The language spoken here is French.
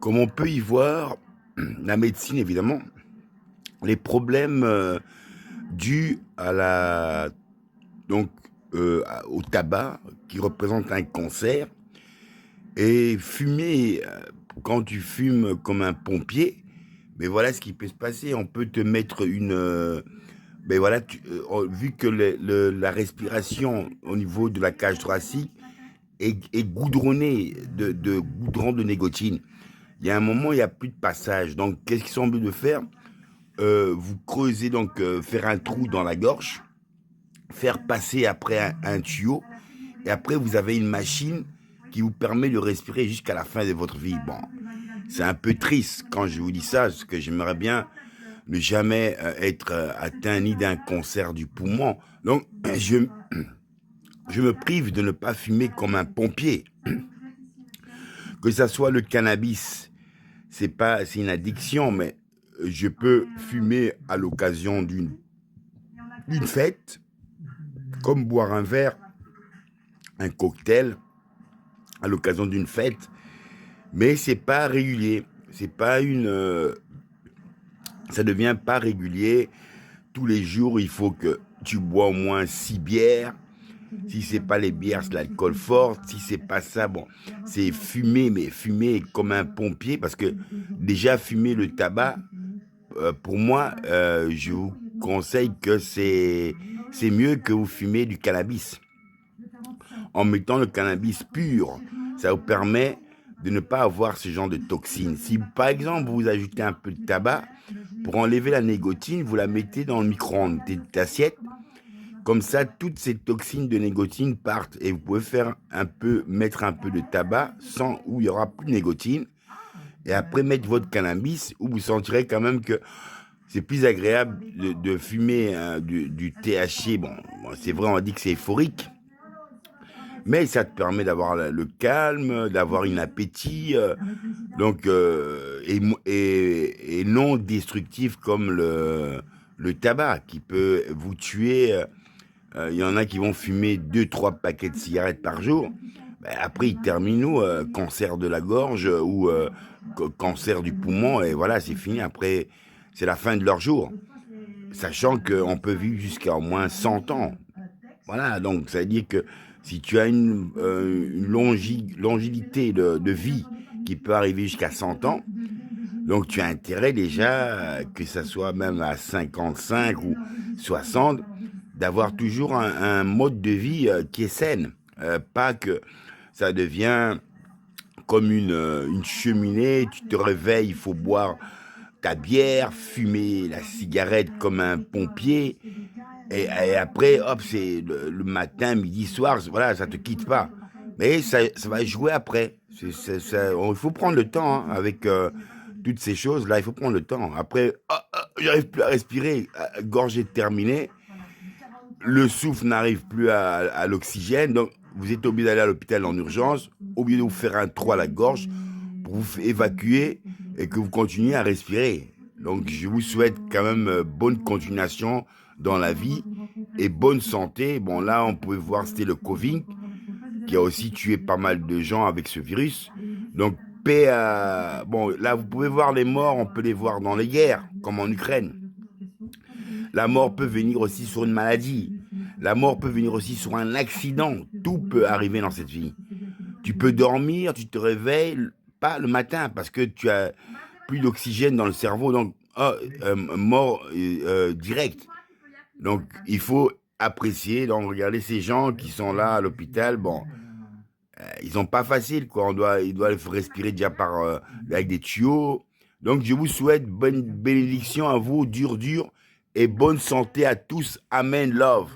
Comme on peut y voir, la médecine, évidemment, les problèmes dus à donc, au tabac, qui représente un cancer, et fumer, quand tu fumes comme un pompier, mais voilà ce qui peut se passer. On peut te mettre mais voilà, vu que la respiration au niveau de la cage thoracique est goudronnée de goudron de nicotine. Il y a un moment, il n'y a plus de passage. Donc, qu'est-ce qu'il semble de faire? Vous creusez donc, faire un trou dans la gorge, faire passer après un tuyau, et après vous avez une machine qui vous permet de respirer jusqu'à la fin de votre vie. Bon, c'est un peu triste quand je vous dis ça, parce que j'aimerais bien ne jamais être atteint ni d'un cancer du poumon. Donc, je me prive de ne pas fumer comme un pompier. Que ça soit le cannabis, c'est une addiction, mais je peux fumer à l'occasion d'une fête, comme boire un verre, un cocktail à l'occasion d'une fête, mais c'est pas régulier. C'est pas ça devient pas régulier. Tous les jours, il faut que tu bois au moins 6 bières. Si c'est pas les bières, c'est l'alcool fort. Si c'est pas ça, bon, c'est fumer, mais fumer comme un pompier, parce que déjà fumer le tabac, pour moi, je vous conseille que c'est mieux que vous fumez du cannabis. En mettant le cannabis pur, ça vous permet de ne pas avoir ce genre de toxines. Si par exemple vous ajoutez un peu de tabac, pour enlever la nicotine, vous la mettez dans le micro-ondes, petite assiette. Comme ça, toutes ces toxines de nicotine partent et vous pouvez mettre un peu de tabac sans où il y aura plus de nicotine. Et après mettre votre cannabis où vous sentirez quand même que c'est plus agréable de fumer du THC. Bon, c'est vrai, on dit que c'est euphorique, mais ça te permet d'avoir le calme, d'avoir un appétit, et non destructif comme le tabac qui peut vous tuer. Il y en a qui vont fumer 2, 3 paquets de cigarettes par jour. Ben, après, ils terminent cancer de la gorge ou cancer du poumon, et voilà, c'est fini. Après, c'est la fin de leur jour. Sachant qu'on peut vivre jusqu'à au moins 100 ans. Voilà, donc ça veut dire que si tu as une longévité de vie qui peut arriver jusqu'à 100 ans, donc tu as intérêt déjà, que ça soit même à 55 ou 60, d'avoir toujours un mode de vie qui est saine. Pas que ça devient comme une cheminée, tu te réveilles, il faut boire ta bière, fumer la cigarette comme un pompier, et après, hop, c'est le matin, midi, soir, voilà, ça te quitte pas. Mais ça va jouer après. Il faut prendre le temps hein, avec toutes ces choses-là, il faut prendre le temps. Après, j'arrive plus à respirer, gorgée terminée, le souffle n'arrive plus à l'oxygène, donc vous êtes obligé d'aller à l'hôpital en urgence, obligé de vous faire un trou à la gorge pour vous évacuer et que vous continuez à respirer. Donc je vous souhaite quand même bonne continuation dans la vie et bonne santé. Bon là on pouvait voir c'était le Covid qui a aussi tué pas mal de gens avec ce virus. Donc paix à... Bon là vous pouvez voir les morts, on peut les voir dans les guerres comme en Ukraine. La mort peut venir aussi sur une maladie. La mort peut venir aussi sur un accident. Tout peut arriver dans cette vie. Tu peux dormir, tu te réveilles, pas le matin, parce que tu as plus d'oxygène dans le cerveau, donc mort direct. Donc il faut apprécier, donc regarder ces gens qui sont là à l'hôpital, bon, ils n'ont pas facile, quoi. Ils doivent respirer déjà avec des tuyaux. Donc je vous souhaite bonne bénédiction à vous, dur, et bonne santé à tous. Amen, love.